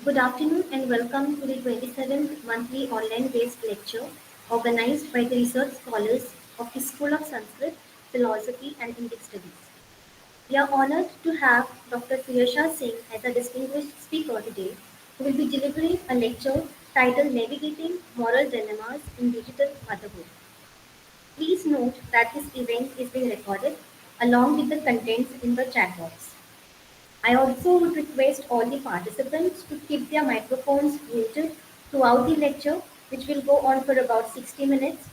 Good afternoon and welcome to the 27th monthly online-based lecture organized by the research scholars of the School of Sanskrit, Philosophy and Indic Studies. We are honored to have Dr. Suyasha Singh as a distinguished speaker today who will be delivering a lecture titled Navigating Moral Dilemmas in Digital Motherhood. Please note that this event is being recorded along with the contents in the chat box. I also would request all the participants to keep their microphones muted throughout the lecture, which will go on for about 60 minutes,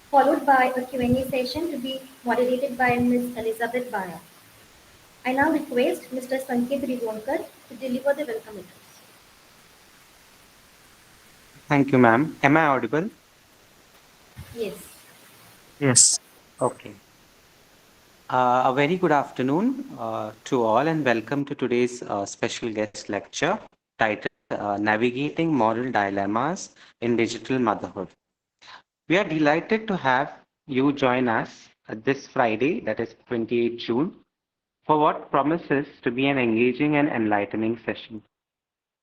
followed by a Q&A session to be moderated by Ms. Elizabeth Bara. I now request Mr. Sanket Rivonकर to deliver the welcome address. Thank you, ma'am. Am I audible? Yes. Yes. Okay. A very good afternoon to all, and welcome to today's special guest lecture titled Navigating Moral Dilemmas in Digital Motherhood. We are delighted to have you join us this Friday, that is 28 June, for what promises to be an engaging and enlightening session.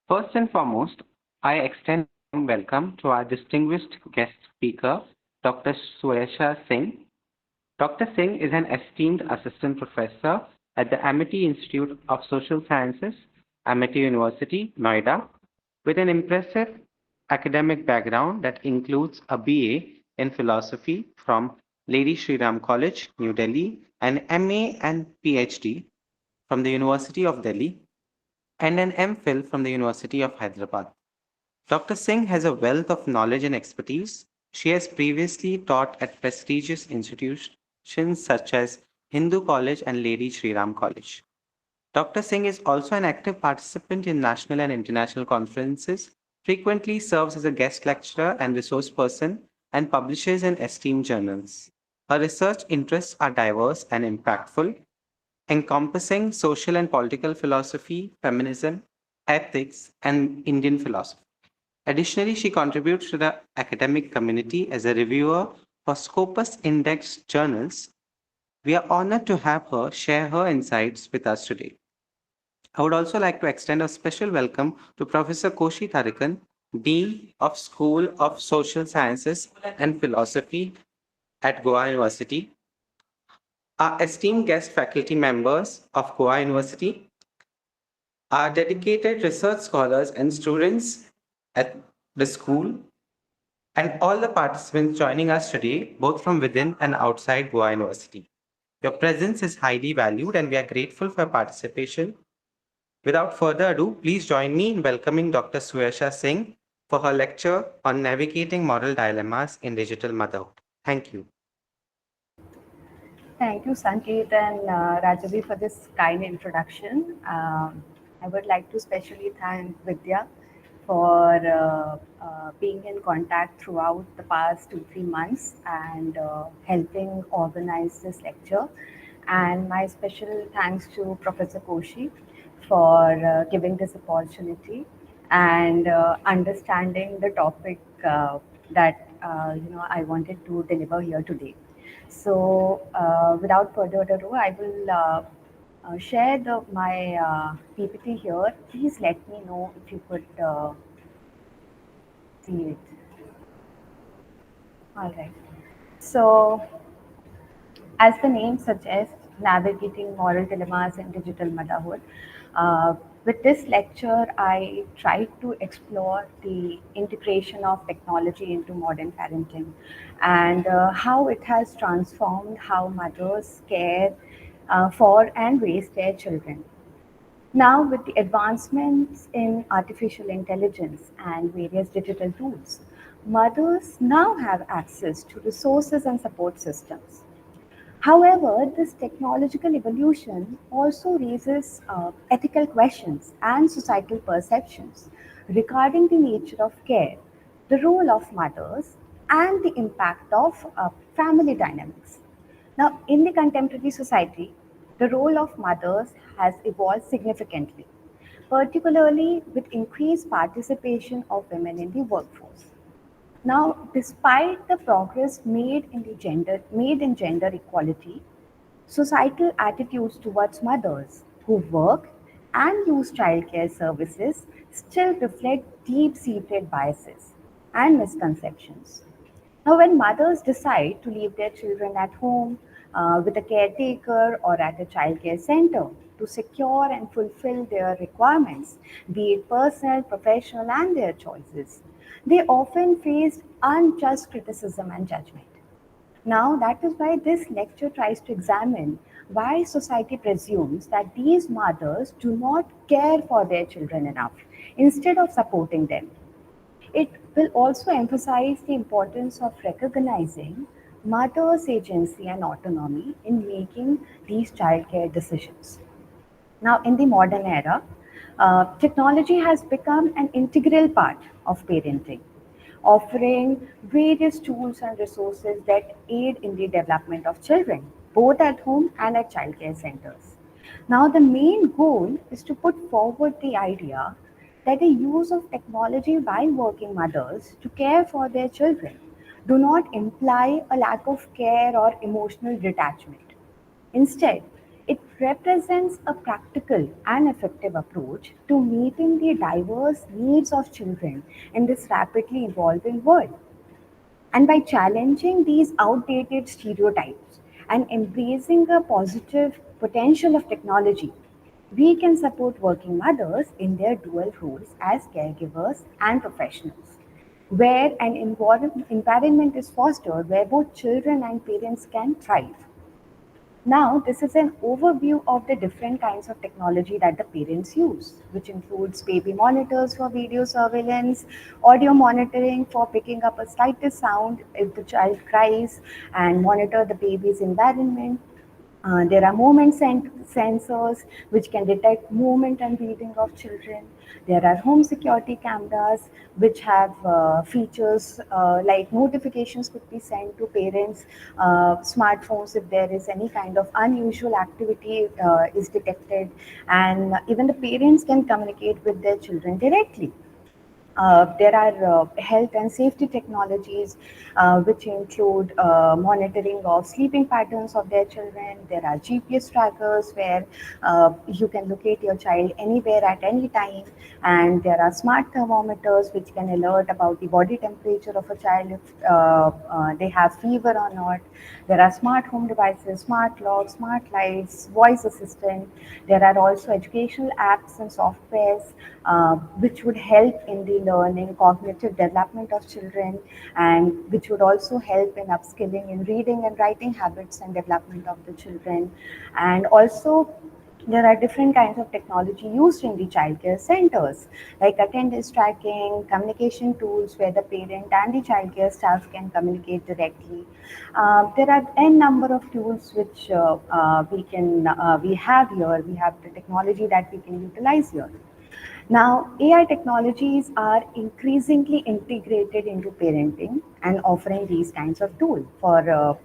First and foremost, I extend a warm welcome to our distinguished guest speaker, Dr. Suyasha Singh. Dr. Singh is an esteemed assistant professor at the Amity Institute of Social Sciences, Amity University, Noida, with an impressive academic background that includes a BA in philosophy from Lady Shri College, New Delhi, an MA and PhD from the University of Delhi, and an M.Phil from the University of Hyderabad. Dr. Singh has a wealth of knowledge and expertise. She has previously taught at prestigious institutions such as Hindu College and Lady Shri College. Dr. Singh is also an active participant in national and international conferences, frequently serves as a guest lecturer and resource person, and publishes in esteemed journals. Her research interests are diverse and impactful, encompassing social and political philosophy, feminism, ethics, and Indian philosophy. Additionally, she contributes to the academic community as a reviewer for Scopus-indexed journals. We are honored to have her share her insights with us today. I would also like to extend a special welcome to Professor Koshi Tharikan, Dean of School of Social Sciences and Philosophy at Goa University, our esteemed guest faculty members of Goa University, our dedicated research scholars and students at the school, and all the participants joining us today, both from within and outside Goa University. Your presence is highly valued and we are grateful for your participation. Without further ado, please join me in welcoming Dr. Suyasha Singh for her lecture on navigating moral dilemmas in digital motherhood. Thank you. Thank you, Sanket and Rajavi, for this kind introduction. I would like to specially thank Vidya for being in contact throughout the past 2-3 months and helping organize this lecture. And my special thanks to Professor Koshi for giving this opportunity and understanding the topic that I wanted to deliver here today. So, without further ado, I will share my PPT here. Please let me know if you could see it. All right. So, as the name suggests, navigating moral dilemmas in digital motherhood. With this lecture, I tried to explore the integration of technology into modern parenting and how it has transformed how mothers care for and raise their children. Now, with the advancements in artificial intelligence and various digital tools, mothers now have access to resources and support systems. However, this technological evolution also raises ethical questions and societal perceptions regarding the nature of care, the role of mothers, and the impact of family dynamics. Now, in the contemporary society, the role of mothers has evolved significantly, particularly with increased participation of women in the workforce. Now, despite the progress made in gender equality, societal attitudes towards mothers who work and use childcare services still reflect deep-seated biases and misconceptions. Now, when mothers decide to leave their children at home with a caretaker or at a childcare center to secure and fulfill their requirements, be it personal, professional, and their choices, they often face unjust criticism and judgment. Now, that is why this lecture tries to examine why society presumes that these mothers do not care for their children enough instead of supporting them. It will also emphasize the importance of recognizing mothers' agency and autonomy in making these childcare decisions. Now, in the modern era, technology has become an integral part of parenting, offering various tools and resources that aid in the development of children, both at home and at childcare centers. Now, the main goal is to put forward the idea that the use of technology by working mothers to care for their children do not imply a lack of care or emotional detachment. Instead, it represents a practical and effective approach to meeting the diverse needs of children in this rapidly evolving world. And by challenging these outdated stereotypes and embracing the positive potential of technology, we can support working mothers in their dual roles as caregivers and professionals, where an environment is fostered where both children and parents can thrive. Now, this is an overview of the different kinds of technology that the parents use, which includes baby monitors for video surveillance, audio monitoring for picking up a slightest sound if the child cries, and monitor the baby's environment. There are sensors which can detect movement and breathing of children. There are home security cameras which have features like notifications could be sent to parents' smartphones if there is any kind of unusual activity is detected, and even the parents can communicate with their children directly. There are health and safety technologies which include monitoring of sleeping patterns of their children. There are GPS trackers where you can locate your child anywhere at any time. And there are smart thermometers which can alert about the body temperature of a child if they have fever or not. There are smart home devices, smart locks, smart lights, voice assistant. There are also educational apps and softwares which would help in the learning, cognitive development of children, and which would also help in upskilling in reading and writing habits and development of the children. And also, there are different kinds of technology used in the childcare centers, like attendance tracking, communication tools where the parent and the childcare staff can communicate directly. There are n number of tools which we have here. We have the technology that we can utilize here. Now, AI technologies are increasingly integrated into parenting and offering these kinds of tools for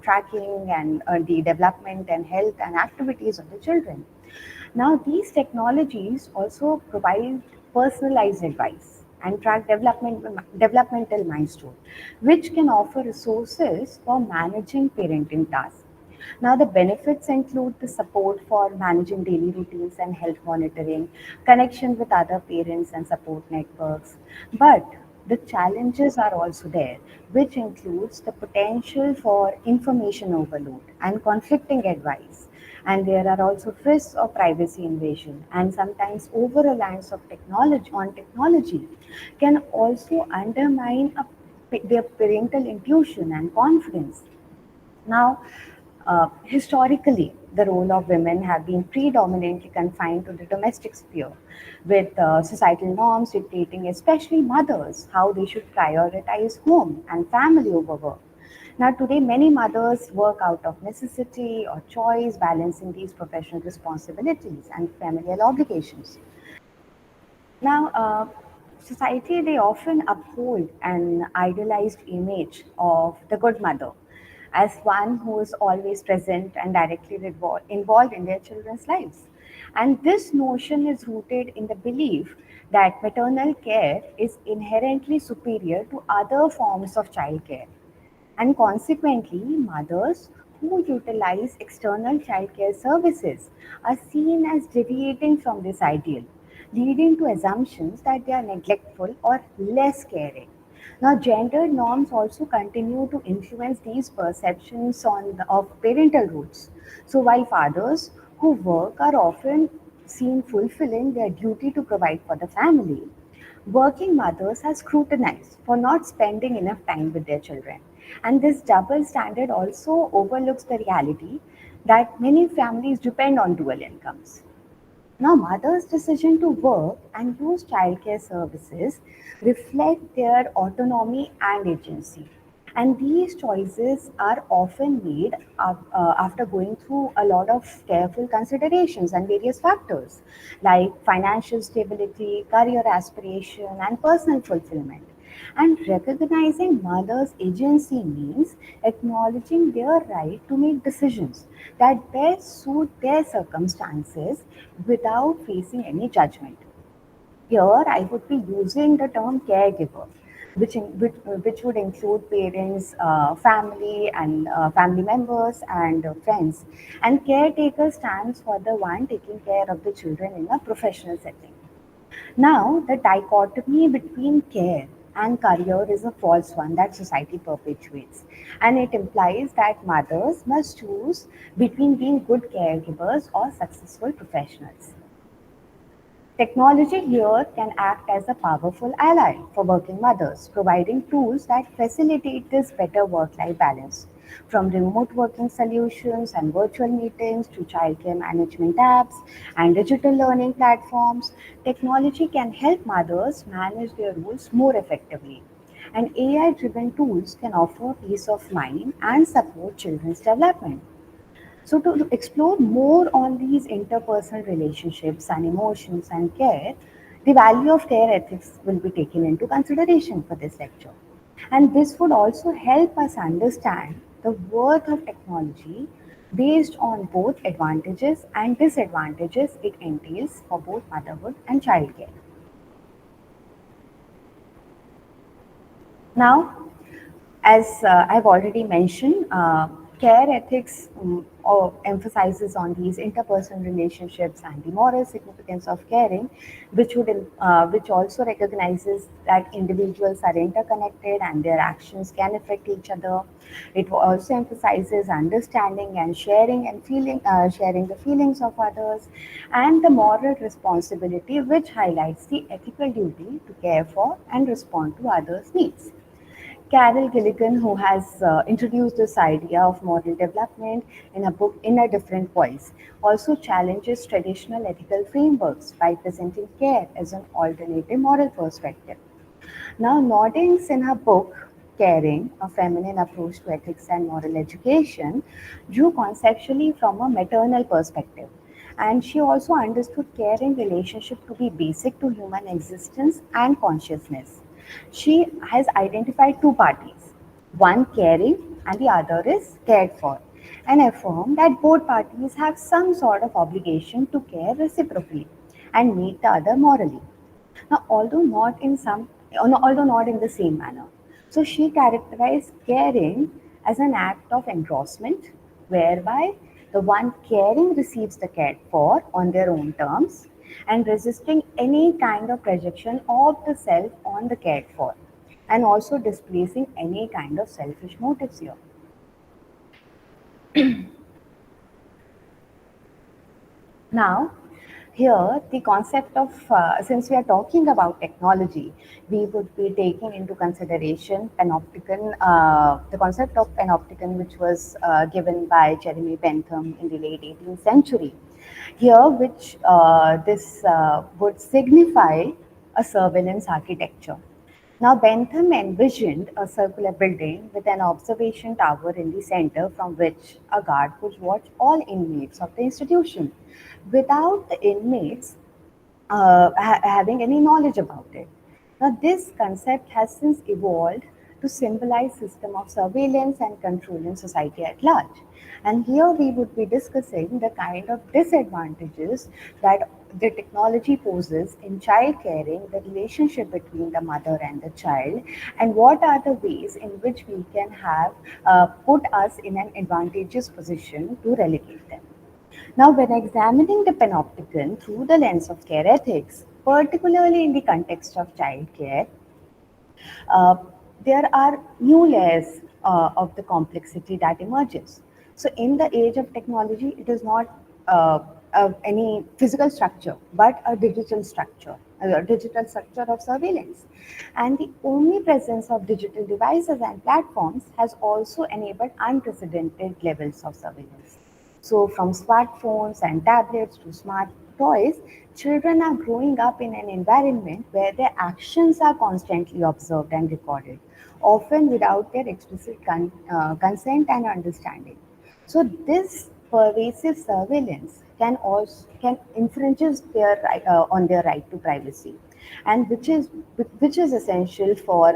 tracking and the development and health and activities of the children. Now, these technologies also provide personalized advice and track developmental milestones, which can offer resources for managing parenting tasks. Now, the benefits include the support for managing daily routines and health monitoring, connection with other parents and support networks. But the challenges are also there, which includes the potential for information overload and conflicting advice. And there are also risks of privacy invasion, and sometimes over reliance of technology on technology can also undermine their parental intuition and confidence. Now, historically, the role of women have been predominantly confined to the domestic sphere, with societal norms dictating, especially mothers, how they should prioritize home and family over work. Now, today, many mothers work out of necessity or choice, balancing these professional responsibilities and familial obligations. Now, society, they often uphold an idealized image of the good mother as one who is always present and directly involved in their children's lives. And this notion is rooted in the belief that maternal care is inherently superior to other forms of childcare. And consequently, mothers who utilize external childcare services are seen as deviating from this ideal, leading to assumptions that they are neglectful or less caring. Now, gender norms also continue to influence these perceptions of parental roles. So, while fathers who work are often seen fulfilling their duty to provide for the family, working mothers are scrutinized for not spending enough time with their children. And this double standard also overlooks the reality that many families depend on dual incomes. Now, mothers' decision to work and use childcare services reflect their autonomy and agency. And these choices are often made after going through a lot of careful considerations and various factors like financial stability, career aspiration, and personal fulfillment. And recognizing mothers' agency means acknowledging their right to make decisions that best suit their circumstances without facing any judgment. Here, I would be using the term caregiver, which would include parents, family, and family members and friends. And caretaker stands for the one taking care of the children in a professional setting. Now, the dichotomy between care and career is a false one that society perpetuates, and it implies that mothers must choose between being good caregivers or successful professionals. Technology here can act as a powerful ally for working mothers, providing tools that facilitate this better work life balance. From remote working solutions and virtual meetings to childcare management apps and digital learning platforms, technology can help mothers manage their roles more effectively. And AI driven tools can offer peace of mind and support children's development. So, to explore more on these interpersonal relationships and emotions and care, the value of care ethics will be taken into consideration for this lecture. And this would also help us understand the worth of technology based on both advantages and disadvantages it entails for both motherhood and childcare. Now, as I've already mentioned, care ethics emphasizes on these interpersonal relationships and the moral significance of caring, which also recognizes that individuals are interconnected and their actions can affect each other. It also emphasizes understanding and sharing the feelings of others, and the moral responsibility, which highlights the ethical duty to care for and respond to others' needs. Carol Gilligan, who has introduced this idea of moral development in a book In a Different Voice, also challenges traditional ethical frameworks by presenting care as an alternative moral perspective. Now, Noddings in her book, Caring, A Feminine Approach to Ethics and Moral Education, drew conceptually from a maternal perspective. And she also understood caring relationship to be basic to human existence and consciousness. She has identified two parties, one caring and the other is cared for, and affirmed that both parties have some sort of obligation to care reciprocally and meet the other morally. Now, although not in the same manner. So she characterized caring as an act of engrossment, whereby the one caring receives the cared for on their own terms and resisting any kind of projection of the self on the cared for, and also displacing any kind of selfish motives here. Now, here the concept of, since we are talking about technology, we would be taking into consideration panopticon, the concept of panopticon, which was given by Jeremy Bentham in the late 18th century. Here, which this would signify a surveillance architecture. Now, Bentham envisioned a circular building with an observation tower in the center from which a guard could watch all inmates of the institution without the inmates having any knowledge about it. Now, this concept has since evolved to symbolize system of surveillance and control in society at large. And here we would be discussing the kind of disadvantages that the technology poses in child caring, the relationship between the mother and the child, and what are the ways in which we can have put us in an advantageous position to relegate them. Now, when examining the panopticon through the lens of care ethics, particularly in the context of child care, uh, there are new layers of the complexity that emerges. So, in the age of technology, it is not any physical structure, but a digital structure of surveillance. And the omnipresence of digital devices and platforms has also enabled unprecedented levels of surveillance. So, from smartphones and tablets to smart toys, children are growing up in an environment where their actions are constantly observed and recorded, often without their explicit consent and understanding. So, this pervasive surveillance can infringes their on their right to privacy, and which is essential for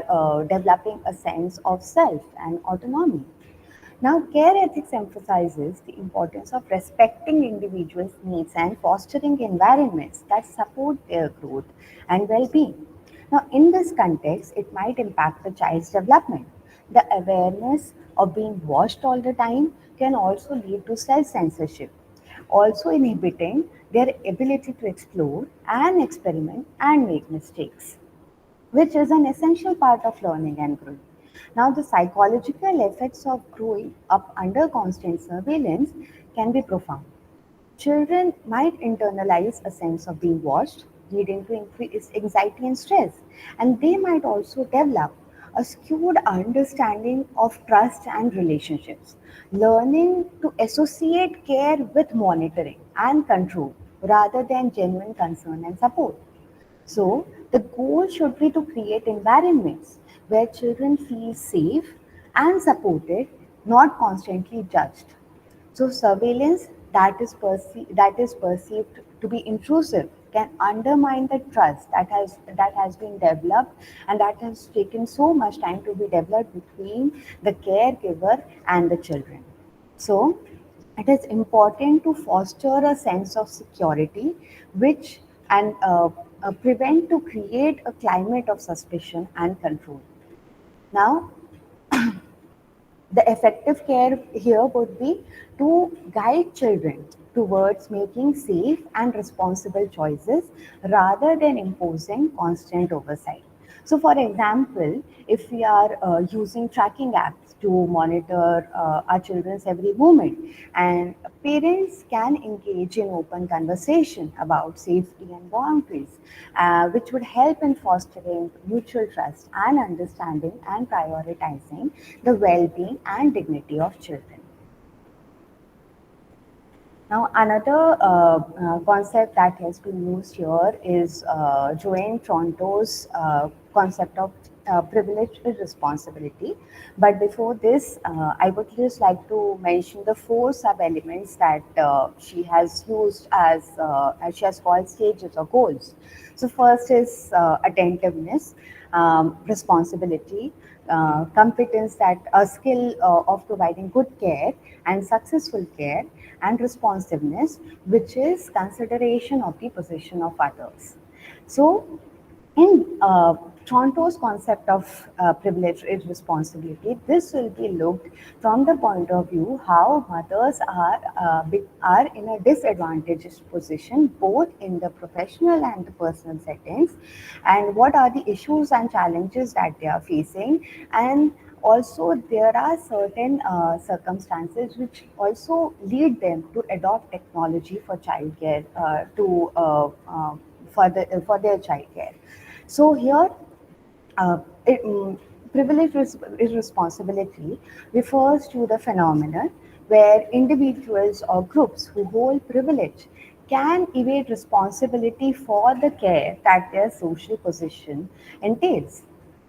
developing a sense of self and autonomy. Now, care ethics emphasizes the importance of respecting individuals' needs and fostering environments that support their growth and well being. Now, in this context, it might impact the child's development. The awareness of being watched all the time can also lead to self censorship, also inhibiting their ability to explore and experiment and make mistakes, which is an essential part of learning and growth. Now, the psychological effects of growing up under constant surveillance can be profound. Children might internalize a sense of being watched, leading to increased anxiety and stress, and they might also develop a skewed understanding of trust and relationships, learning to associate care with monitoring and control rather than genuine concern and support. So, the goal should be to create environments where children feel safe and supported, not constantly judged. So, surveillance that is perceived to be intrusive can undermine the trust that has been developed and that has taken so much time to be developed between the caregiver and the children. So, it is important to foster a sense of security, which and prevent to create a climate of suspicion and control. Now, the effective care here would be to guide children towards making safe and responsible choices rather than imposing constant oversight. So, for example, if we are using tracking apps to monitor our children's every movement, and parents can engage in open conversation about safety and boundaries, which would help in fostering mutual trust and understanding and prioritizing the well-being and dignity of children. Now, another concept that has been used here is Joanne Tronto's concept of privilege with responsibility. But before this, I would just like to mention the four sub-elements that she has used as she has called stages or goals. So, first is attentiveness, responsibility, competence, that a skill of providing good care and successful care, and responsiveness, which is consideration of the position of others. So, in Toronto's concept of privilege is responsibility, this will be looked from the point of view how mothers are in a disadvantaged position both in the professional and the personal settings, and what are the issues and challenges that they are facing, and also there are certain circumstances which also lead them to adopt technology for childcare for their childcare. So here, uh, it, mm, privilege irresponsibility refers to the phenomenon where individuals or groups who hold privilege can evade responsibility for the care that their social position entails.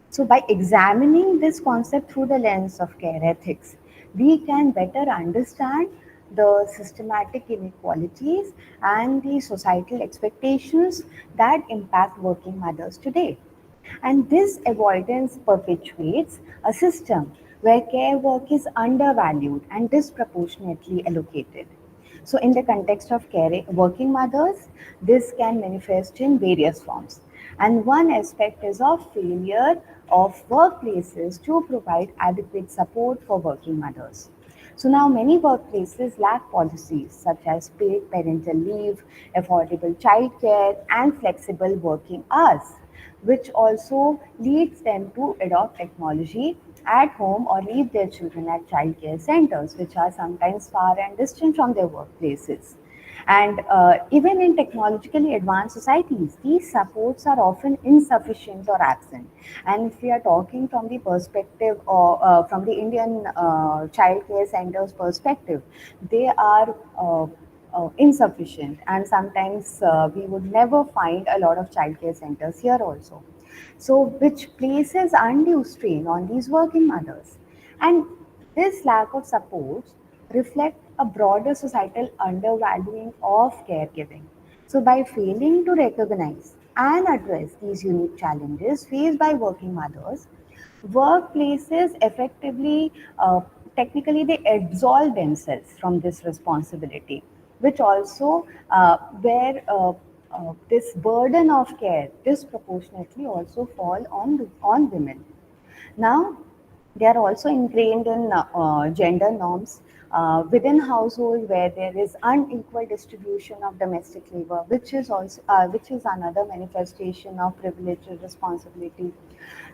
So, by examining this concept through the lens of care ethics, we can better understand the systematic inequalities and the societal expectations that impact working mothers today. And this avoidance perpetuates a system where care work is undervalued and disproportionately allocated. So, in the context of caring, working mothers, this can manifest in various forms. And one aspect is of failure of workplaces to provide adequate support for working mothers. So now many workplaces lack policies such as paid parental leave, affordable childcare, and flexible working hours, which also leads them to adopt technology at home or leave their children at childcare centers, which are sometimes far and distant from their workplaces. And even in technologically advanced societies, these supports are often insufficient or absent. And if we are talking from the perspective or from the Indian child care centers perspective, they are insufficient, and sometimes we would never find a lot of childcare centers here also. So, which places undue strain on these working mothers. And this lack of support reflect a broader societal undervaluing of caregiving. So, by failing to recognize and address these unique challenges faced by working mothers, workplaces effectively, technically, they absolve themselves from this responsibility, which also where this burden of care disproportionately also fall on women. Now, they are also ingrained in gender norms within household where there is unequal distribution of domestic labor, which is another manifestation of privilege and responsibility.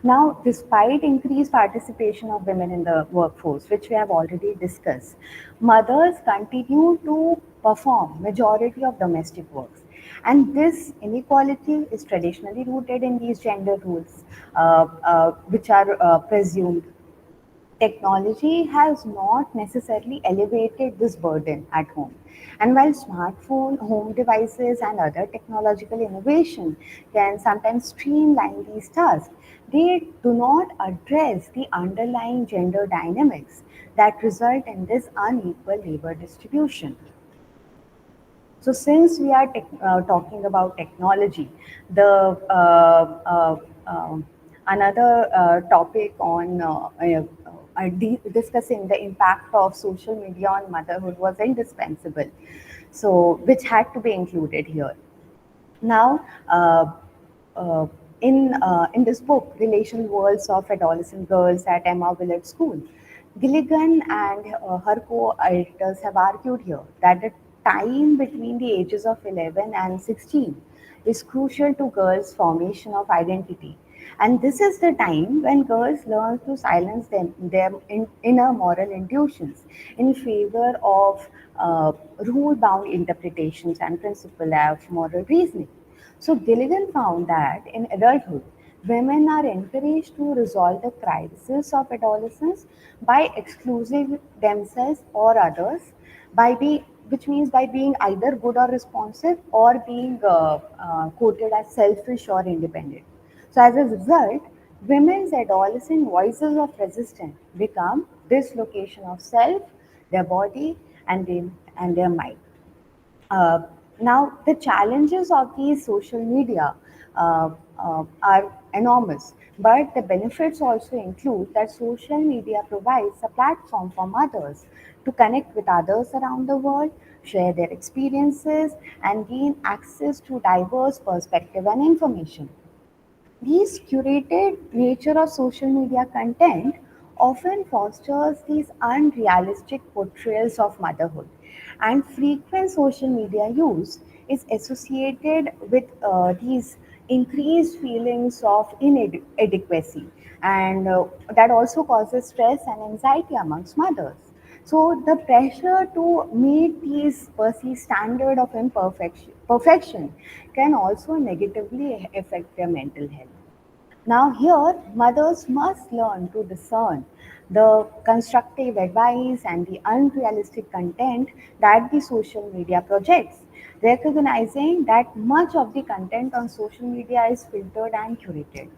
Now, despite increased participation of women in the workforce, which we have already discussed, mothers continue to perform majority of domestic works. And this inequality is traditionally rooted in these gender rules, which are presumed. Technology has not necessarily elevated this burden at home. And while smartphone, home devices, and other technological innovation can sometimes streamline these tasks, they do not address the underlying gender dynamics that result in this unequal labor distribution. So, since we are talking about technology, the another topic on discussing the impact of social media on motherhood was indispensable. So, which had to be included here. Now, uh, in this book, Relational Worlds of Adolescent Girls at Emma Willard School, Gilligan and her co-editors have argued here that the time between the ages of 11 and 16 is crucial to girls' formation of identity. And this is the time when girls learn to silence their inner moral intuitions in favor of rule bound interpretations and principle of moral reasoning. So, Gilligan found that in adulthood, women are encouraged to resolve the crisis of adolescence by excluding themselves or others, which means by being either good or responsive or being quoted as selfish or independent. So, as a result, women's adolescent voices of resistance become dislocation of self, their body, and their mind. Uh, Now, the challenges of these social media are enormous, but the benefits also include that social media provides a platform for mothers to connect with others around the world, share their experiences, and gain access to diverse perspective and information. These curated nature of social media content often fosters these unrealistic portrayals of motherhood, and frequent social media use is associated with these increased feelings of inadequacy, and that also causes stress and anxiety amongst mothers. So the pressure to meet these perceived standard of perfection can also negatively affect their mental health. Now, here, mothers must learn to discern the constructive advice and the unrealistic content that the social media projects, recognizing that much of the content on social media is filtered and curated.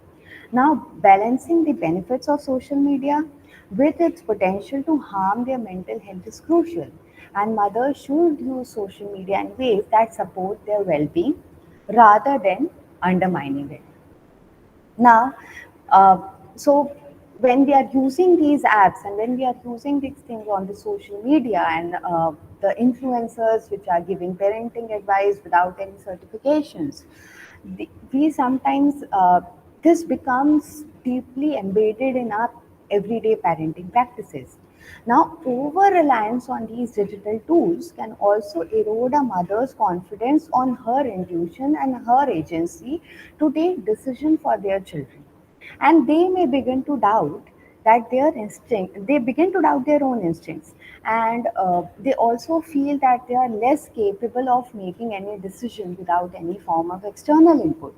Now, balancing the benefits of social media with its potential to harm their mental health is crucial, and mothers should use social media in ways that support their well being rather than undermining it. Now, uh, so when we are using these apps and when we are using these things on the social media and the influencers which are giving parenting advice without any certifications, we sometimes this becomes deeply embedded in our everyday parenting practices. Now, over reliance on these digital tools can also erode a mother's confidence on her intuition and her agency to take decision for their children. And they may begin to doubt that their instinct, they begin to doubt their own instincts. And they also feel that they are less capable of making any decision without any form of external input.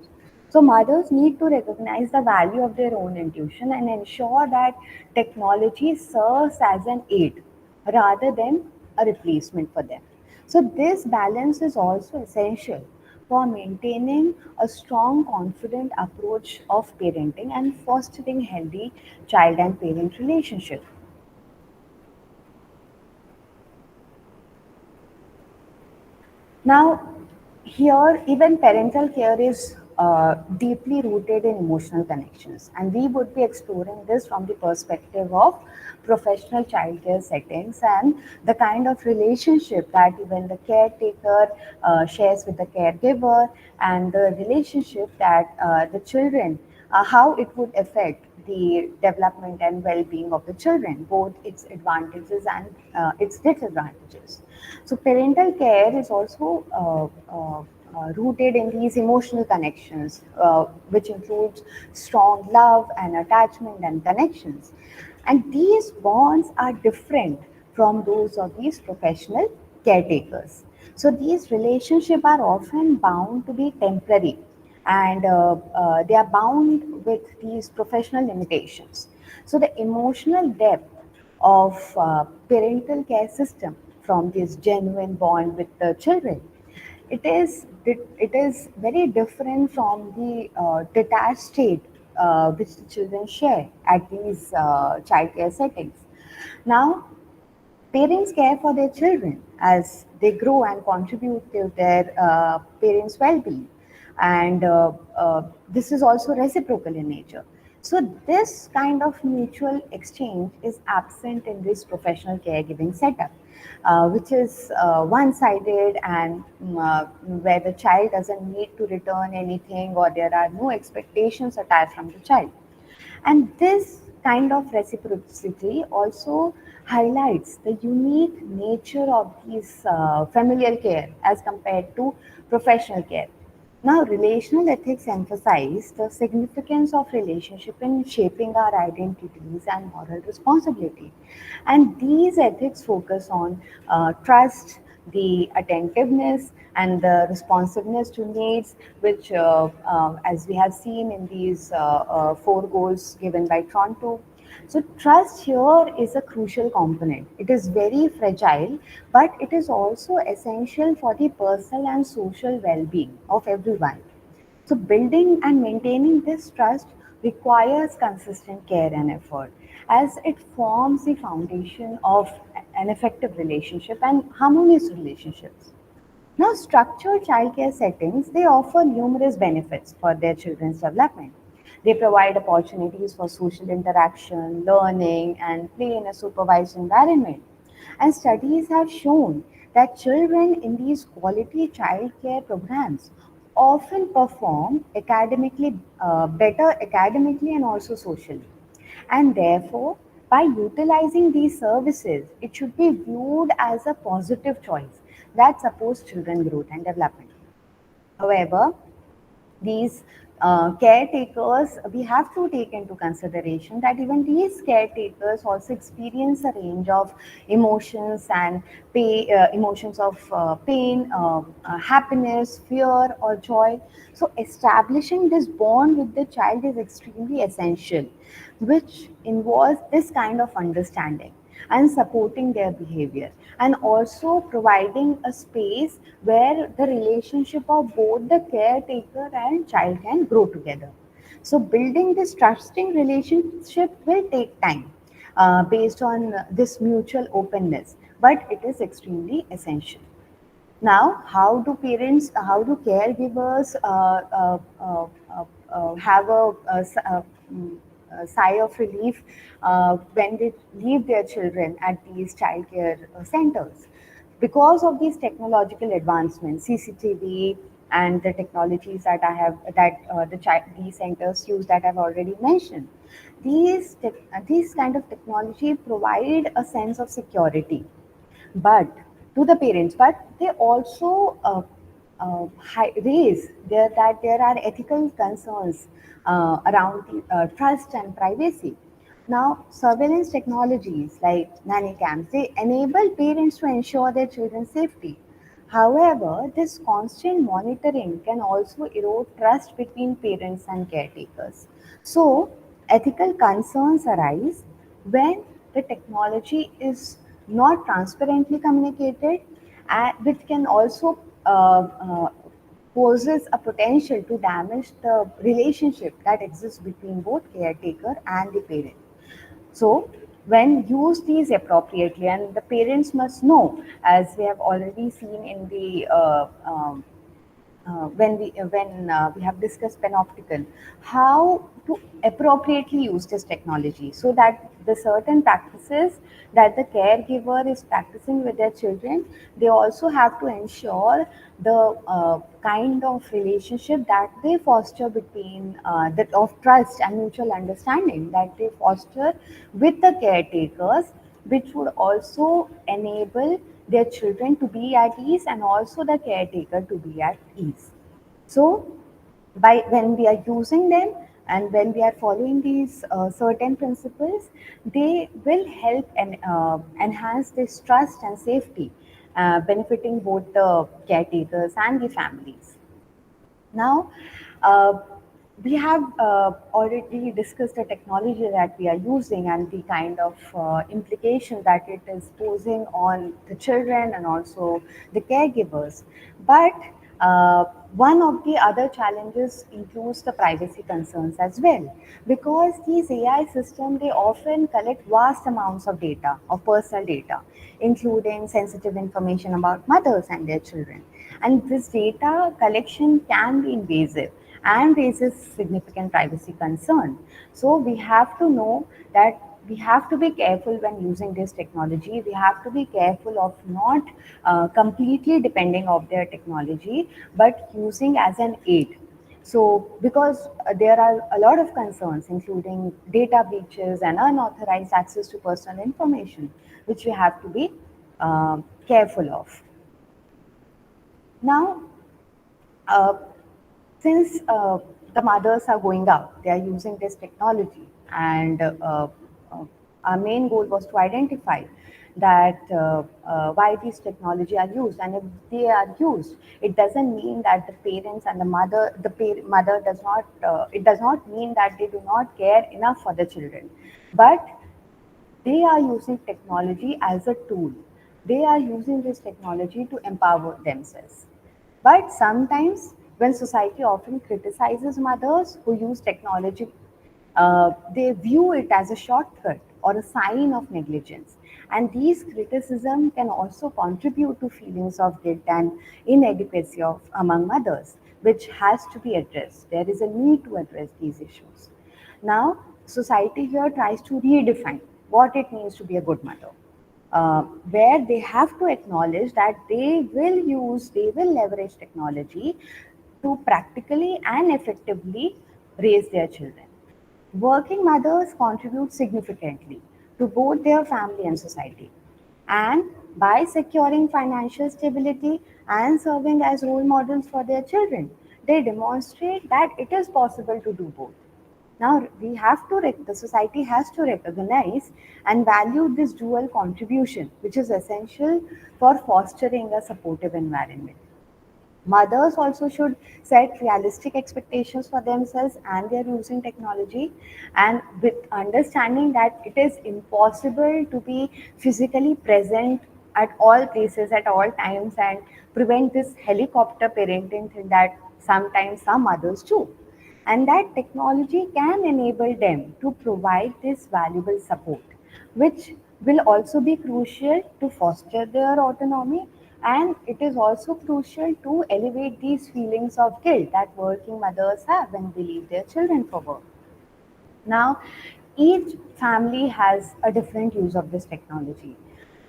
So mothers need to recognize the value of their own intuition and ensure that technology serves as an aid rather than a replacement for them. So this balance is also essential for maintaining a strong, confident approach of parenting and fostering healthy child and parent relationship. Now, here, even parental care is deeply rooted in emotional connections, and we would be exploring this from the perspective of professional childcare settings and the kind of relationship that even the caretaker shares with the caregiver, and the relationship that the children, how it would affect the development and well-being of the children, both its advantages and its disadvantages. So parental care is also rooted in these emotional connections, which includes strong love and attachment and connections. And these bonds are different from those of these professional caretakers. So these relationships are often bound to be temporary, and they are bound with these professional limitations. So the emotional depth of parental care system from this genuine bond with the children, it is very different from the detached state which the children share at these child care settings. Now, parents care for their children as they grow and contribute to their parents' well-being, and this is also reciprocal in nature. So this kind of mutual exchange is absent in this professional caregiving setup, which is one-sided, and where the child doesn't need to return anything or there are no expectations attached from the child. And this kind of reciprocity also highlights the unique nature of these familial care as compared to professional care. Now, relational ethics emphasize the significance of relationship in shaping our identities and moral responsibility. And these ethics focus on trust, the attentiveness, and the responsiveness to needs, which, as we have seen in these four goals given by Toronto. So, trust here is a crucial component. It is very fragile, but it is also essential for the personal and social well being of everyone. So, building and maintaining this trust requires consistent care and effort, as it forms the foundation of an effective relationship and harmonious relationships. Now, structured childcare settings, they offer numerous benefits for their children's development. They provide opportunities for social interaction, learning, and play in a supervised environment. And studies have shown that children in these quality childcare programs often perform academically better academically and also socially. And therefore, by utilizing these services, it should be viewed as a positive choice that supports children growth and development. However, these caretakers, we have to take into consideration that even these caretakers also experience a range of emotions and emotions of pain, happiness, fear, or joy. So, establishing this bond with the child is extremely essential, which involves this kind of understanding and supporting their behavior, and also providing a space where the relationship of both the caretaker and child can grow together. So building this trusting relationship will take time based on this mutual openness, but it is extremely essential. Now, how do caregivers have a sigh of relief when they leave their children at these childcare centers. Because of these technological advancements, CCTV and the technologies that I have that these centers use that I've already mentioned, these kind of technology provide a sense of security, but to the parents, but they also raise that there are ethical concerns around the, trust and privacy. Now, surveillance technologies like nanny cams, they enable parents to ensure their children's safety. However, this constant monitoring can also erode trust between parents and caretakers. So, ethical concerns arise when the technology is not transparently communicated, which can also poses a potential to damage the relationship that exists between both caretaker and the parent. So, when used these appropriately, and the parents must know, as we have already seen in the when we have discussed panopticon, how to appropriately use this technology so that the certain practices that the caregiver is practicing with their children, they also have to ensure the kind of relationship that they foster between that of trust and mutual understanding that they foster with the caretakers, which would also enable their children to be at ease and also the caretaker to be at ease. So, by when we are using them and when we are following these certain principles, they will help and enhance this trust and safety, benefiting both the caretakers and the families. Now, uh, we have already discussed the technology that we are using and the kind of implication that it is posing on the children and also the caregivers. But one of the other challenges includes the privacy concerns as well, because these AI systems, they often collect vast amounts of data, of personal data, including sensitive information about mothers and their children. And this data collection can be invasive and raises significant privacy concern. So we have to know that we have to be careful when using this technology. We have to be careful of not completely depending of their technology, but using as an aid. So, because there are a lot of concerns, including data breaches and unauthorized access to personal information, which we have to be careful of. Now, uh, since the mothers are going out, they are using this technology, and our main goal was to identify that why these technology are used, and if they are used, it doesn't mean that the parents and the mother, mother does not. It does not mean that they do not care enough for the children, but they are using technology as a tool. They are using this technology to empower themselves. But sometimes, when society often criticizes mothers who use technology, they view it as a shortcut or a sign of negligence. And these criticism can also contribute to feelings of guilt and inadequacy of among mothers, which has to be addressed. There is a need to address these issues. Now, society here tries to redefine what it means to be a good mother, where they have to acknowledge that they will leverage technology to practically and effectively raise their children. Working mothers contribute significantly to both their family and society. And by securing financial stability and serving as role models for their children, they demonstrate that it is possible to do both. Now we have to, the society has to recognize and value this dual contribution, which is essential for fostering a supportive environment. Mothers also should set realistic expectations for themselves and their using technology, and with understanding that it is impossible to be physically present at all places at all times and prevent this helicopter parenting thing that sometimes some mothers do, and that technology can enable them to provide this valuable support, which will also be crucial to foster their autonomy And it is also crucial to elevate these feelings of guilt that working mothers have when they leave their children for work. Now, each family has a different use of this technology.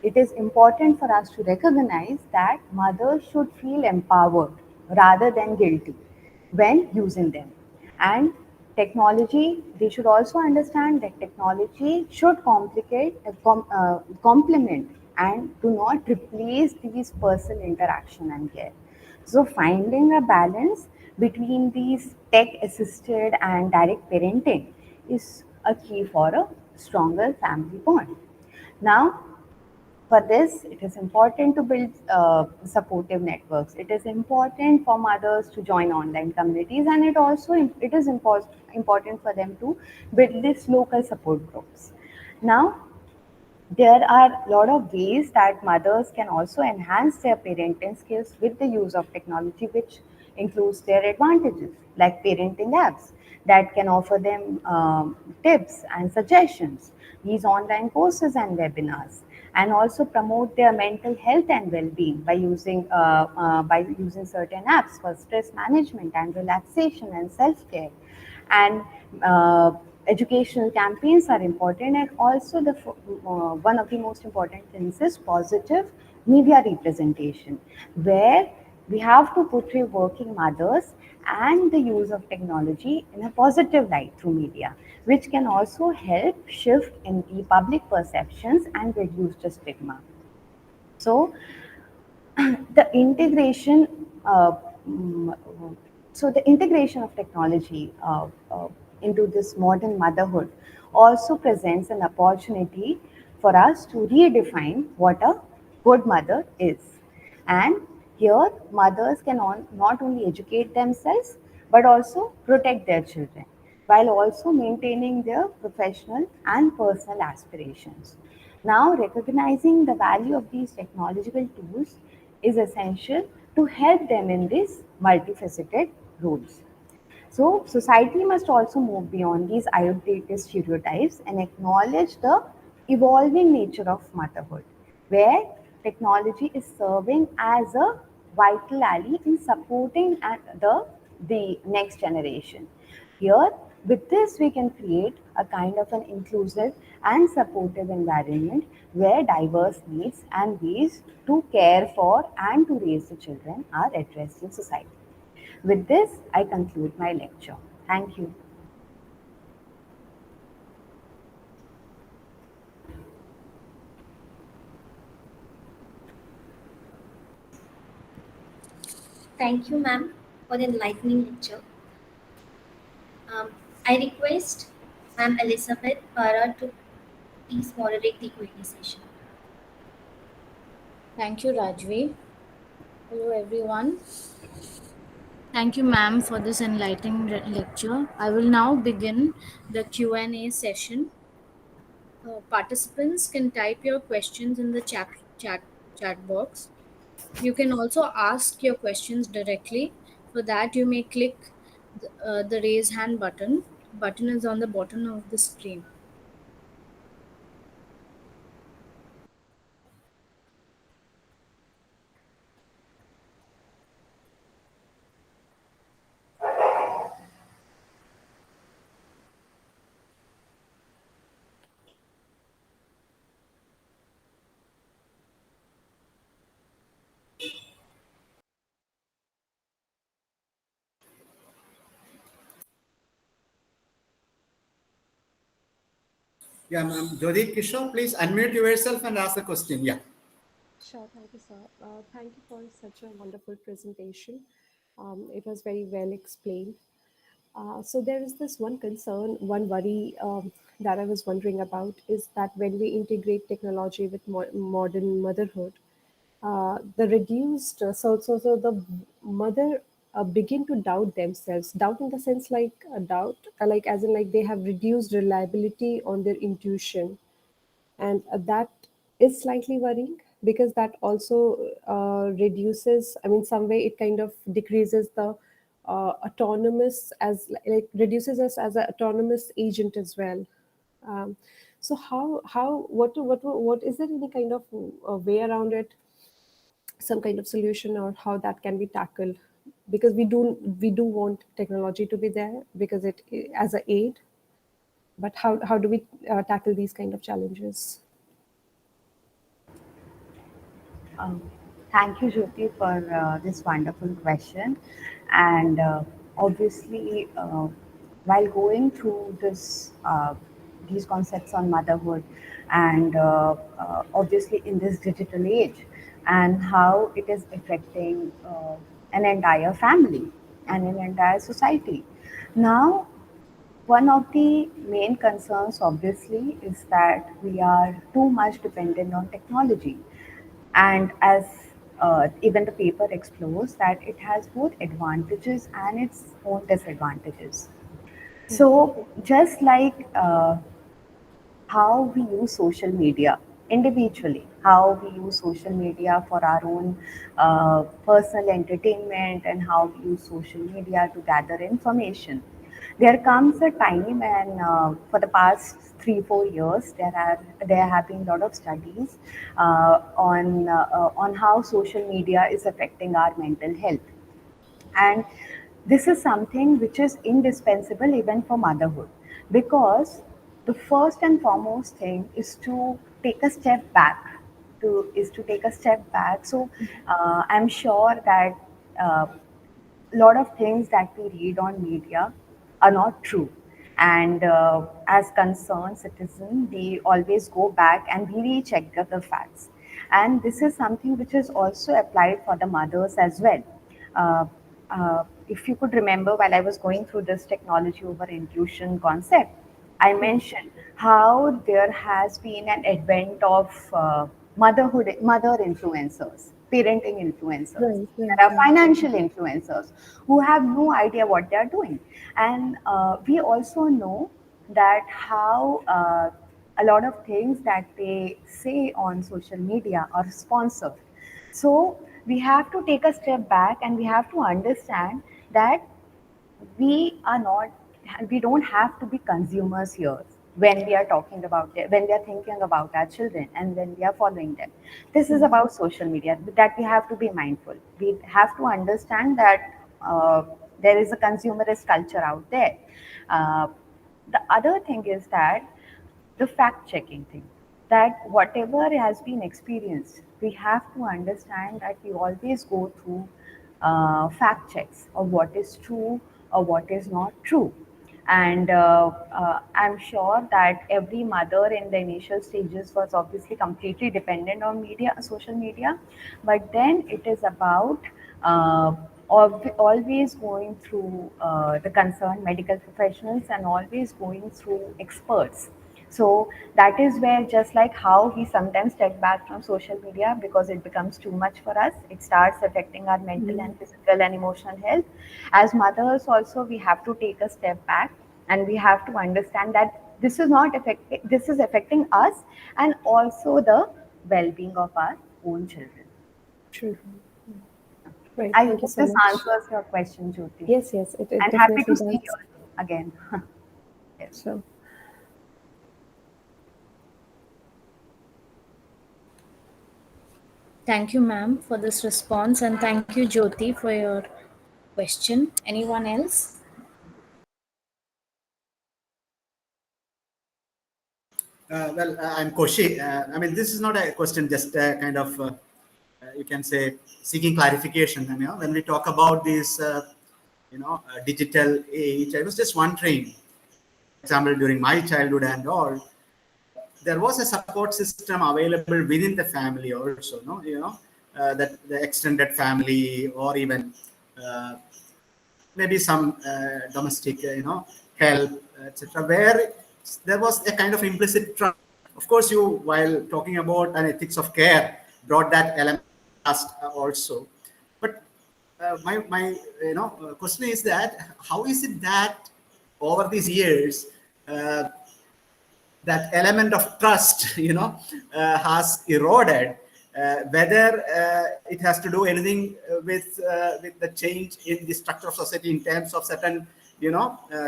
It is important for us to recognize that mothers should feel empowered rather than guilty when using them. And technology, they should also understand that technology should complement and do not replace these personal interaction and care. So, finding a balance between these tech assisted and direct parenting is a key for a stronger family bond. Now, for this, it is important to build supportive networks. It is important for mothers to join online communities, and it is important for them to build these local support groups. Now, there are a lot of ways that mothers can also enhance their parenting skills with the use of technology, which includes their advantages, like parenting apps that can offer them tips and suggestions, these online courses and webinars, and also promote their mental health and well-being by using certain apps for stress management and relaxation and self-care. And educational campaigns are important, and also one of the most important things is positive media representation, where we have to portray working mothers and the use of technology in a positive light through media, which can also help shift in the public perceptions and reduce the stigma. So the integration uh, mm, the integration of technology into this modern motherhood also presents an opportunity for us to redefine what a good mother is. And here mothers can not only educate themselves but also protect their children while also maintaining their professional and personal aspirations. Now, recognizing the value of these technological tools is essential to help them in these multifaceted roles. So, society must also move beyond these outdated stereotypes and acknowledge the evolving nature of motherhood, where technology is serving as a vital ally in supporting the next generation. Here, with this, we can create a kind of an inclusive and supportive environment where diverse needs and ways to care for and to raise the children are addressed in society. With this, I conclude my lecture. Thank you. Thank you, ma'am, for the enlightening lecture. Um, I request Ma'am Elizabeth Para to please moderate the Q&A session. Thank you, Rajvi. Hello, everyone. Thank you, ma'am, for this enlightening lecture. I will now begin the Q&A session. Participants can type your questions in the chat box. You can also ask your questions directly. For that, you may click the raise hand button. Button is on the bottom of the screen. Yeah, ma'am. Jodit Kishore, please unmute yourself and ask the question. Yeah. Sure, thank you, sir. Thank you for such a wonderful presentation. It was very well explained. So there is this one concern, one worry that I was wondering about is that when we integrate technology with modern motherhood, the reduced, so the mother begin to doubt themselves, doubt in the sense like doubt, like as in like they have reduced reliability on their intuition, and that is slightly worrying because that also reduces, I mean some way it kind of decreases the autonomous as like reduces us as an autonomous agent as well. um, so how what is there any kind of way around it some kind of solution or how that can be tackled, because we do want technology to be there because it as a aid, but how do we tackle these kind of challenges? Um, Thank you, Jyoti, for this wonderful question. And obviously, while going through these concepts on motherhood, and obviously in this digital age, and how it is affecting an entire family and an entire society. Now, one of the main concerns, obviously, is that we are too much dependent on technology. And as even the paper explores, that it has both advantages and its own disadvantages. So, just like how we use social media individually, how we use social media for our own personal entertainment, and how we use social media to gather information. There comes a time when, for the past 3 4 years, there have been a lot of studies on how social media is affecting our mental health, and this is something which is indispensable even for motherhood, because the first and foremost thing is to take a step back. So I'm sure that uh, lot of things that we read on media are not true. And as concerned citizen, we always go back and we recheck the facts. And this is something which is also applied for the mothers as well. Uh, if you could remember, while I was going through this technology over intuition concept, I mentioned how there has been an advent of mother influencers, parenting influencers. Right, There right, are right. financial influencers who have no idea what they are doing. And we also know that how a lot of things that they say on social media are sponsored. So we have to take a step back and we have to understand that we are not we don't have to be consumers here when we are talking about it, when we are thinking about our children and when we are following them. This is about social media, that we have to be mindful. We have to understand that there is a consumerist culture out there. uh, the other thing is that the fact checking thing, that whatever has been experienced, we have to understand that we always go through fact checks of what is true or what is not true. And I'm sure that every mother in the initial stages was obviously completely dependent on social media, but then it is about always going through the concerned medical professionals and always going through experts. So that is where, just like how we sometimes step back from social media because it becomes too much for us, it starts affecting our mental and physical and emotional health. As mothers, also, we have to take a step back and we have to understand that this is not affecting, this is affecting us and also the well-being of our own children. Sure. Right. I Thank you hope so this much. answers your question, Jyoti. Yes, yes, it And happy definitely to see does. you again. Yes. So, Thank you, ma'am, for this response, and thank you, Jyoti, for your question. Anyone else? I'm Koshi. I mean, this is not a question, just kind of, you can say, seeking clarification. I mean, when we talk about this, digital age, I was just wondering, for example, during my childhood and all, there was a support system available within the family also, no? That the extended family or even uh, maybe some domestic, help, etc., where there was a kind of implicit trust. Of course, you, while talking about an ethics of care, brought that element of trust also. But my question is that how is it that over these years uh, that element of trust has eroded, whether it has to do anything with the change in the structure of society in terms of certain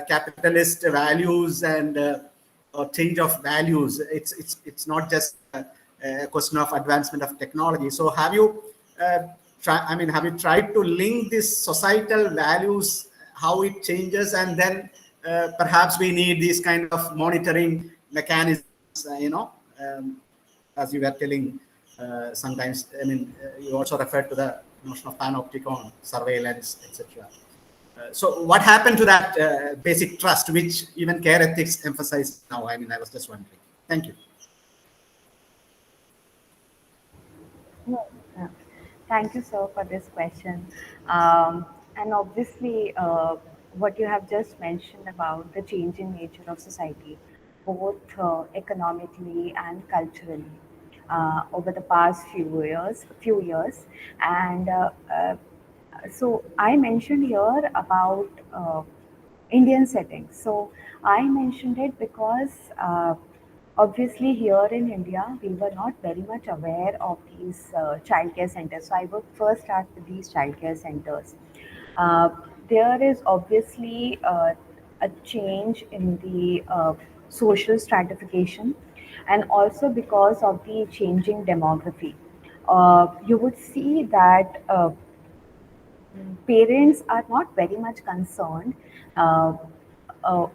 capitalist values and or change of values. It's not just a question of advancement of technology. So have you I mean, have you tried to link this societal values, how it changes, and then perhaps we need these kind of monitoring mechanisms, as you were telling, sometimes, I mean, you also referred to the notion of panopticon, surveillance, etc. So what happened to that basic trust, which even care ethics emphasize now? I mean, I was just wondering. Thank you. Yeah. Thank you, sir, for this question. And obviously, what you have just mentioned about the changing nature of society, both economically and culturally, over the past few years, and so I mentioned here about Indian settings. So I mentioned it because obviously here in India we were not very much aware of these childcare centers. So I would first start with these childcare centers. Uh, there is obviously a change in the social stratification, and also because of the changing demography. You would see that parents are not very much concerned uh,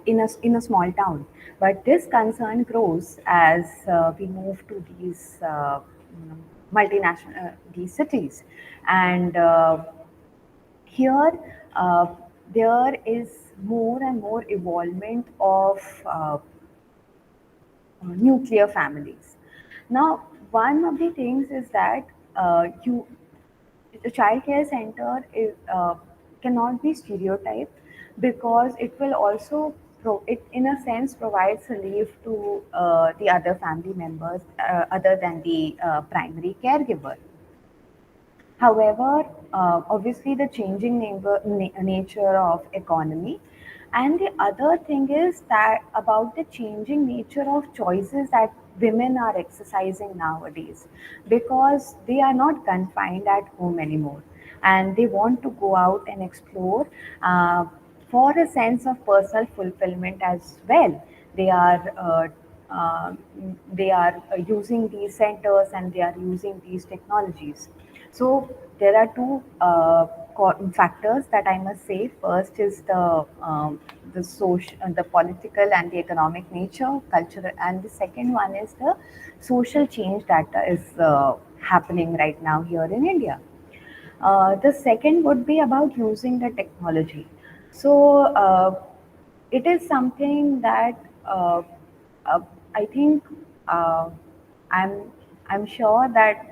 in a small town, but this concern grows as we move to these multinational these cities, and here there is more and more evolvement of nuclear families. Now, one of the things is that you the child care center cannot be stereotyped, because it will also it in a sense provides relief to the other family members other than the primary caregiver. However, obviously the changing nature of economy, and the other thing is that about the changing nature of choices that women are exercising nowadays, because they are not confined at home anymore, and they want to go out and explore for a sense of personal fulfillment as well. They are uh, they are using these centers, and they are using these technologies. So there are two factors that I must say. First is the social, the political and the economic nature, cultural, and the second one is the social change that is happening right now here in India. The second would be about using the technology. So it is something that uh, I think uh, I'm I'm sure that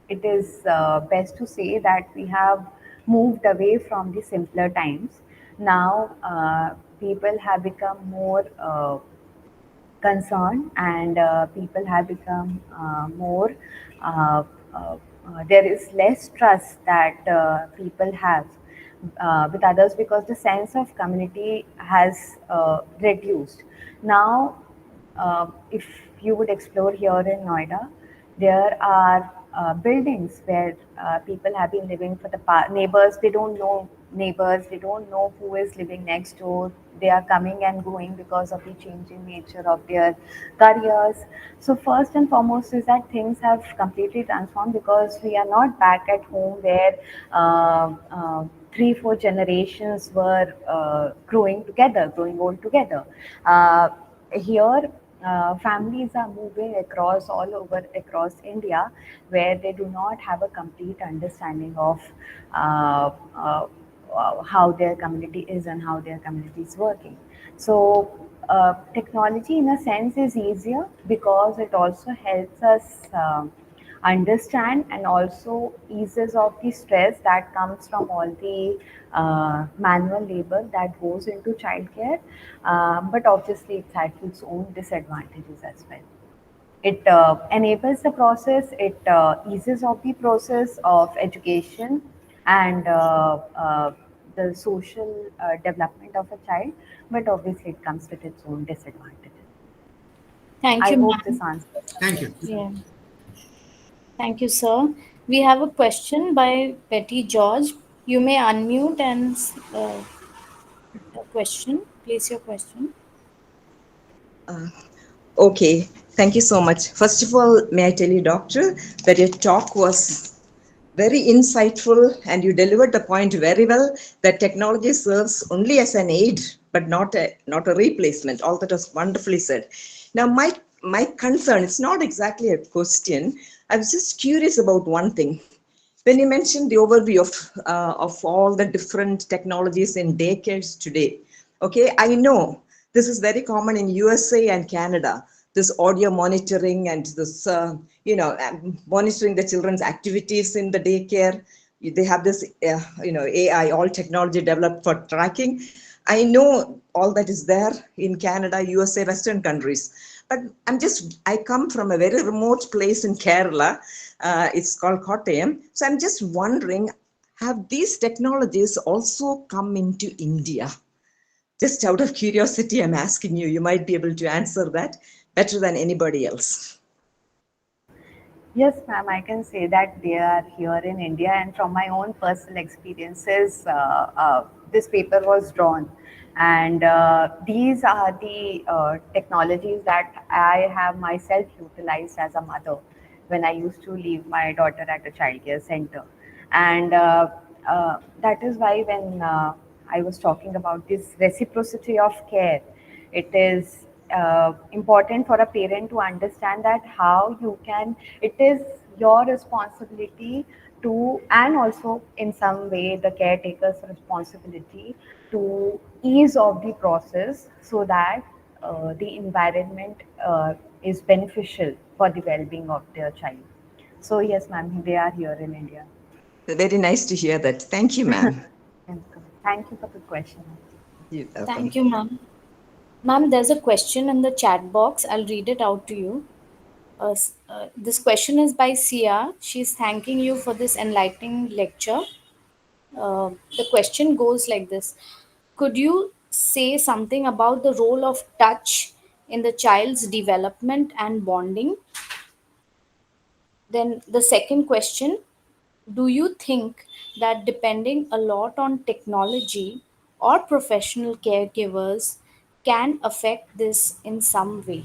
it is best to say that we have moved away from the simpler times. Now people have become more concerned, and people have become more there is less trust that people have with others, because the sense of community has reduced. Now if you would explore here in Noida, there are buildings where people have been living for the neighbors. They don't know neighbors. They don't know who is living next door. They are coming and going because of the changing nature of their careers. So first and foremost is that things have completely transformed, because we are not back at home where three, four generations were growing old together. Here families are moving across all over across India, where they do not have a complete understanding of uh, uh, how their community is and how their community is working. So technology in a sense is easier, because it also helps us understand, and also eases of the stress that comes from all the manual labor that goes into childcare. But obviously it has its own disadvantages as well. It enables the process, it eases of the process of education, and the social development of a child, but obviously it comes with its own disadvantages. Thank I you, hope this ma'am. answers your Thank you. question. Yeah. Thank you, sir. We have a question by Betty George. You may unmute and question. Place your question. Uh, okay, thank you so much. First of all, may I tell you, doctor, that your talk was very insightful, and you delivered the point very well that technology serves only as an aid, but not a replacement. All that was wonderfully said. Now, my concern, it's not exactly a question. I was just curious about one thing. When you mentioned the overview of all the different technologies in daycares today, okay, I know this is very common in USA and Canada. This audio monitoring and this, monitoring the children's activities in the daycare. They have this, AI, all technology developed for tracking. I know all that is there in Canada, USA, Western countries. But I come from a very remote place in Kerala. It's called Kottayam. So I'm just wondering, have these technologies also come into India? Just out of curiosity, I'm asking you. You might be able to answer that better than anybody else. Yes, ma'am, I can say that they are here in India, and from my own personal experiences, this paper was drawn. And these are the technologies that I have myself utilized as a mother when I used to leave my daughter at a childcare center. And that is why when I was talking about this reciprocity of care, it is important for a parent to understand that how you can, it is your responsibility to, and also in some way the caretaker's responsibility to ease of the process so that the environment is beneficial for the well-being of their child. So yes, ma'am, they are here in India. Very nice to hear that. Thank you, ma'am. Thank you for the question. You're welcome. Thank you, ma'am. Ma'am, there's a question in the chat box. I'll read it out to you. This question is by Sia. She's thanking you for this enlightening lecture. The question goes like this: could you say something about the role of touch in the child's development and bonding? Then, the second question: do you think that depending a lot on technology or professional caregivers can affect this in some way?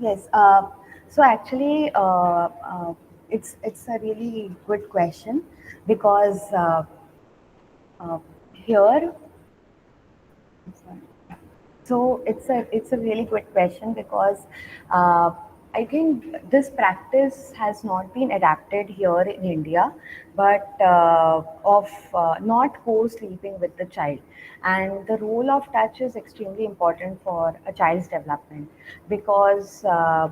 Yes. So actually, it's a really good question because here, so it's a really good question because uh, I think this practice has not been adapted here in India, but of not co-sleeping with the child. And the role of touch is extremely important for a child's development because uh,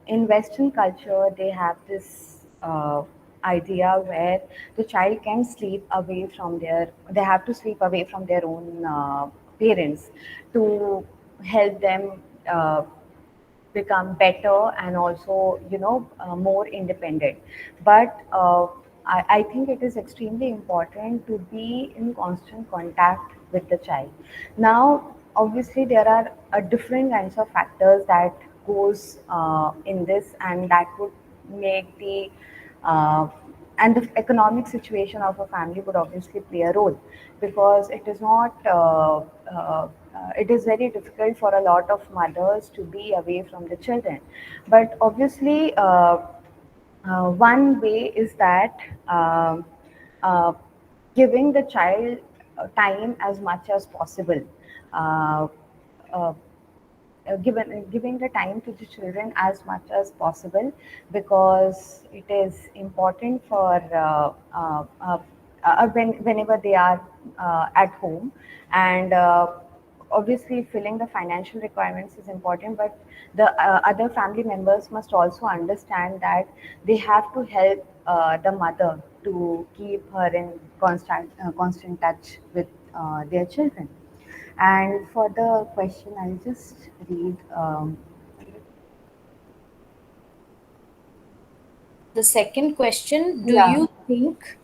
in Western culture they have this idea where the child can sleep away from they have to sleep away from their own parents to help them become better and also more independent. But I think it is extremely important to be in constant contact with the child. Now obviously there are different kinds of factors that goes in this, and that would make the uh, and the economic situation of a family would obviously play a role because it is not it is very difficult for a lot of mothers to be away from the children. But obviously one way is that uh, giving the child time as much as possible. uh, uh, Giving the time to the children as much as possible because it is important for whenever they are at home. And obviously filling the financial requirements is important, but the other family members must also understand that they have to help the mother to keep her in constant touch with their children. And for the question, I'll just read. The second question: do Yeah. you think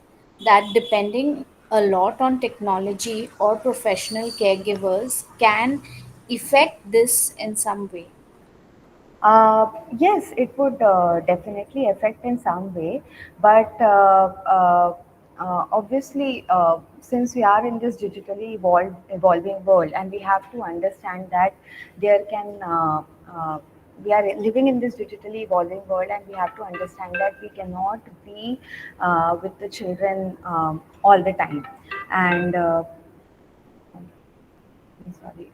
that depending a lot on technology or professional caregivers can affect this in some way? Yes, it would definitely affect in some way, but obviously, since we are in this digitally evolving world, and we have to understand that there can we are living in this digitally evolving world, and we have to understand that we cannot be with the children all the time. And sorry.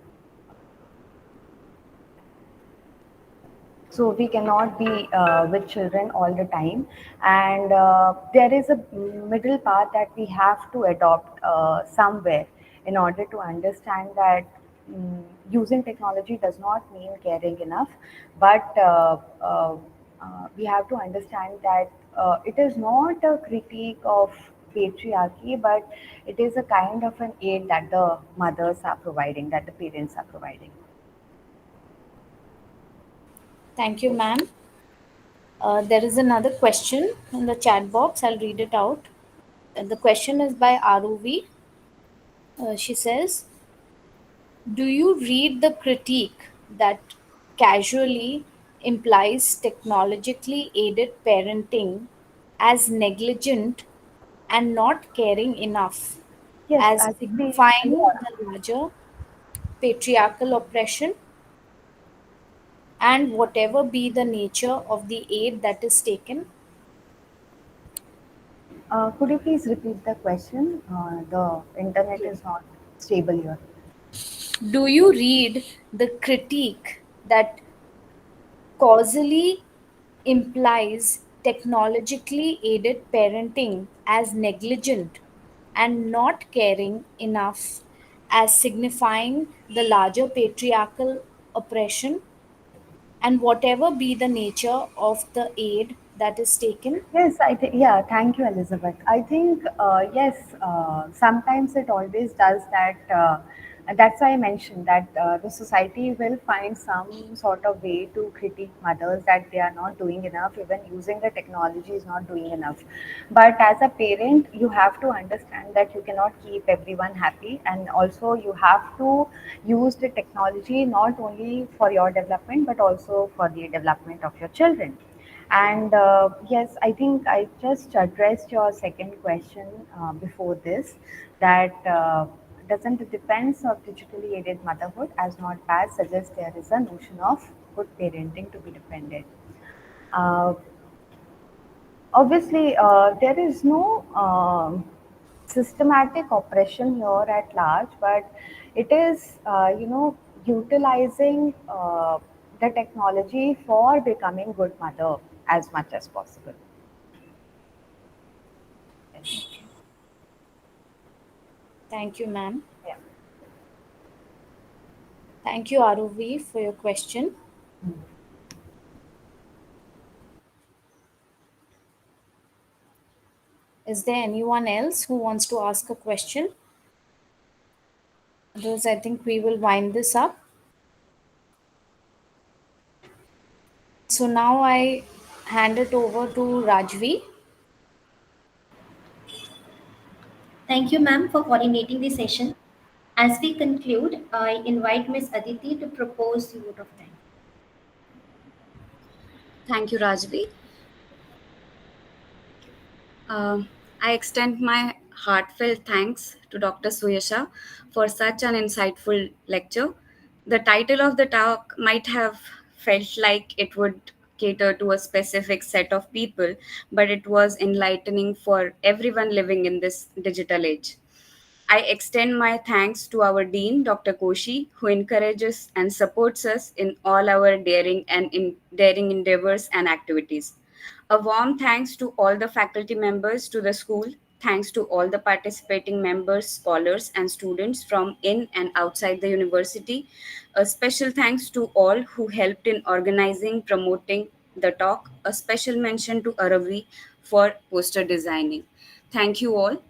So we cannot be with children all the time, and there is a middle path that we have to adopt somewhere in order to understand that using technology does not mean caring enough, but we have to understand that it is not a critique of patriarchy, but it is a kind of an aid that the mothers are providing, that the parents are providing. Thank you, ma'am. There is another question in the chat box. I'll read it out. The question is by ROV. She says, do you read the critique that casually implies technologically aided parenting as negligent and not caring enough, Yes, as actually, signifying yeah. the larger patriarchal oppression, and whatever be the nature of the aid that is taken? Could you please repeat the question? The internet is not stable here. Do you read the critique that causally implies technologically aided parenting as negligent and not caring enough, as signifying the larger patriarchal oppression, and whatever be the nature of the aid that is taken? Yes, I think, yeah, thank you, Elizabeth. I think, yes, sometimes it always does that. And that's why I mentioned that the society will find some sort of way to critique mothers that they are not doing enough, even using the technology is not doing enough. But as a parent, you have to understand that you cannot keep everyone happy, and also you have to use the technology not only for your development but also for the development of your children. And yes, I think I just addressed your second question before this, that doesn't the defense of digitally aided motherhood as not bad suggest there is a notion of good parenting to be defended. Uh, Obviously, there is no systematic oppression here at large, but it is, utilizing the technology for becoming good mother as much as possible. Yes. Thank you, ma'am. Yeah. Thank you, ROV, for your question. Is there anyone else who wants to ask a question? Otherwise, I think we will wind this up. So now I hand it over to Rajvi. Thank you, ma'am, for coordinating the session. As we conclude, I invite Ms. Aditi to propose the vote of thanks. Thank you, Rajvi. I extend my heartfelt thanks to Dr. Suyasha for such an insightful lecture. The title of the talk might have felt like it would cater to a specific set of people, but it was enlightening for everyone living in this digital age. I extend my thanks to our Dean, Dr. Koshi, who encourages and supports us in all our daring endeavors and activities. A warm thanks to all the faculty members to the school. Thanks to all the participating members, scholars, and students from in and outside the university. A special thanks to all who helped in organizing, promoting the talk. A special mention to Aravi for poster designing. Thank you all.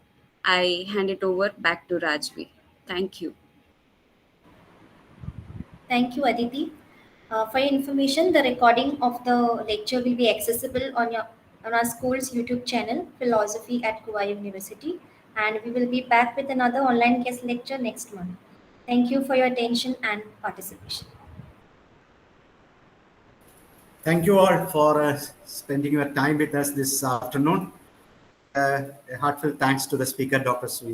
I hand it over back to Rajvi. Thank you. Thank you, Aditi. For your information, the recording of the lecture will be accessible on our school's YouTube channel, Philosophy at Goa University, and we will be back with another online guest lecture next month. Thank you for your attention and participation. Thank you all for spending your time with us this afternoon. a heartfelt thanks to the speaker, Dr. Suyasha.